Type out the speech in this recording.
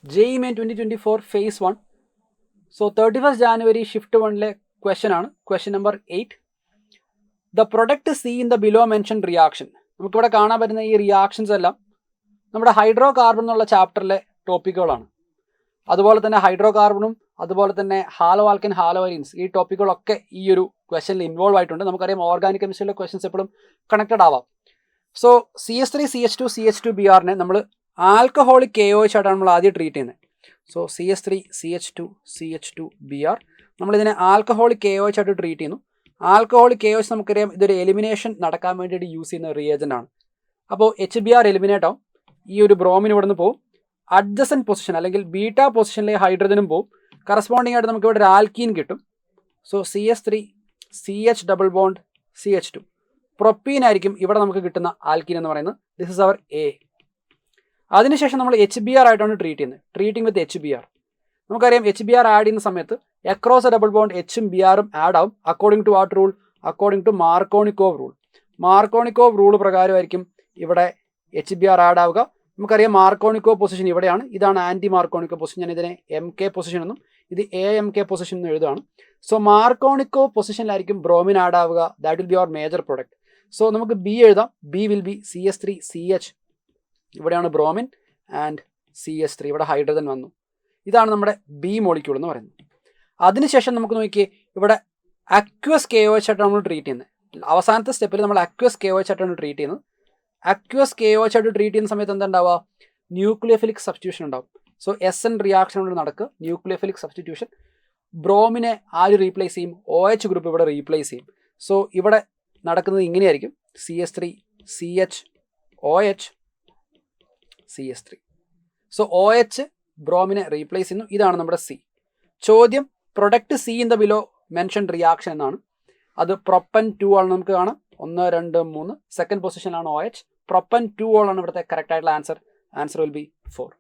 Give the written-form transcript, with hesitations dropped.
JEE Main 2024 Phase 1. So 31st January Shift 1 question ആണ്. Question number 8. The product C in the below mentioned reaction. നമുക്കിവിടെ കാണാൻ പറ്റുന്ന ഈ reactions എല്ലാം നമ്മുടെ ഹൈഡ്രോ കാർബൺ എന്നുള്ള ചാപ്റ്ററിലെ ടോപ്പിക്കുകളാണ്. അതുപോലെ തന്നെ ഹൈഡ്രോ കാർബണും അതുപോലെ തന്നെ ഹാലോ ആൽക്കൻ ഹാലോവരീൻസ് ഈ ടോപ്പിക്കുകളൊക്കെ ഈ ഒരു ക്വസ്റ്റനിൽ ഇൻവോൾവ് ആയിട്ടുണ്ട്. നമുക്കറിയാം ഓർഗാനിക് കെമിസ്ട്രിയിലെ ക്വസ്റ്റൻസ് എപ്പോഴും കണക്റ്റഡ് ആവാം. സോ CH3 CH2Br നമ്മൾ ആൽക്കഹോളിക് KOH ആയിട്ടാണ് നമ്മൾ ആദ്യം ട്രീറ്റ് ചെയ്യുന്നത്. സോ CH3 CH2Br നമ്മളിതിനെ ആൽക്കഹോളിക് KOH ആയിട്ട് ട്രീറ്റ് ചെയ്യുന്നു. ആൽക്കഹോളിക് KOH നമുക്കറിയാം ഇതൊരു എലിമിനേഷൻ നടക്കാൻ വേണ്ടിയിട്ട് യൂസ് ചെയ്യുന്ന റിയേജൻ്റ് ആണ്. അപ്പോൾ HBr എലിമിനേറ്റ് ആവും. ഈ ഒരു ബ്രോമിൻ ഇവിടെ നിന്ന് പോകും. അഡ്ജസൻറ്റ് പൊസിഷൻ അല്ലെങ്കിൽ ബീറ്റ പൊസിഷനിലെ ഹൈഡ്രജനും പോകും. കറസ്പോണ്ടിങ് ആയിട്ട് നമുക്ക് ഇവിടെ ഒരു ആൽക്കീൻ കിട്ടും. So CH3 CH double bond CH2 propene ആയിരിക്കും ഇവിടെ നമുക്ക് കിട്ടുന്ന ആൽക്കീൻ എന്ന് പറയുന്നത്. This is our A. അതിനുശേഷം നമ്മൾ HBr ആയിട്ടാണ് ട്രീറ്റ് ചെയ്യുന്നത്. Treating with HBr. നമുക്കറിയാം HBr ആഡ് ചെയ്യുന്ന സമയത്ത് അക്രോസ് എ ഡബിൾ ബോണ്ട് എച്ചും ബിആറും ആഡ് ആവും. According to what rule? According to Markovnikov rule. Markovnikov rule പ്രകാരമായിരിക്കും ഇവിടെ HBr ആഡ് ആവുക. നമുക്കറിയാം മാർക്കോണിക്കോവ് പൊസിഷൻ ഇവിടെയാണ്. ഇതാണ് ആൻറ്റി മാർക്കോണിക്കോവ് പൊസിഷൻ. ഞാൻ ഇതിനെ MK പൊസിഷൻ എന്നും ഇത് AMK പൊസിഷൻ എന്നും എഴുതുകയാണ്. സോ മാർക്കോണിക്കോവ് പൊസിഷനിലായിരിക്കും ബ്രോമിൻ ആഡ് ആവുക. That will be our major product. So നമുക്ക് B എഴുതാം. B will be CH3 CH. ഇവിടെയാണ് ബ്രോമിൻ ആൻഡ് CH3. ഇവിടെ ഹൈഡ്രജൻ വന്നു. ഇതാണ് നമ്മുടെ B മോളിക്യൂൾ എന്ന് പറയുന്നത്. അതിനുശേഷം നമുക്ക് നോക്കിയേ ഇവിടെ അക്വസ് KOH ആയിട്ടാണ് നമ്മൾ ട്രീറ്റ് ചെയ്യുന്നത്. അവസാനത്തെ സ്റ്റെപ്പിൽ നമ്മൾ അക്വസ് KOH ആയിട്ടാണ് ട്രീറ്റ് ചെയ്യുന്നത്. അക്വസ് KOH ആയിട്ട് ട്രീറ്റ് ചെയ്യുന്ന സമയത്ത് എന്താ ഉണ്ടാവുക? ന്യൂക്ലിയോഫിലിക് സബ്സ്റ്റിറ്റ്യൂഷൻ ഉണ്ടാവും. സോ SN റിയാക്ഷൻ കൊണ്ട് നടക്കുക ന്യൂക്ലിയോഫിലിക് സബ്സ്റ്റിറ്റ്യൂഷൻ. ബ്രോമിനെ ആര് റീപ്ലേസ് ചെയ്യും? OH ഗ്രൂപ്പ് ഇവിടെ റീപ്ലേസ് ചെയ്യും. സോ ഇവിടെ നടക്കുന്നത് ഇങ്ങനെയായിരിക്കും. CH3 CH OH CH3. So OH ബ്രോമിനെ റീപ്ലേസ് ചെയ്യുന്നു. ഇതാണ് നമ്മുടെ C. ചോദ്യം product C in the below mention reaction എന്നാണ്. അത് പ്രൊപ്പൻ 2 ആണ്. നമുക്ക് കാണാം 1 2 3 സെക്കൻഡ് പൊസിഷനിലാണ് OH. പ്രൊപ്പൻ 2 ആണ് ഇവിടുത്തെ കറക്റ്റ് ആയിട്ടുള്ള ആൻസർ. Answer will be 4.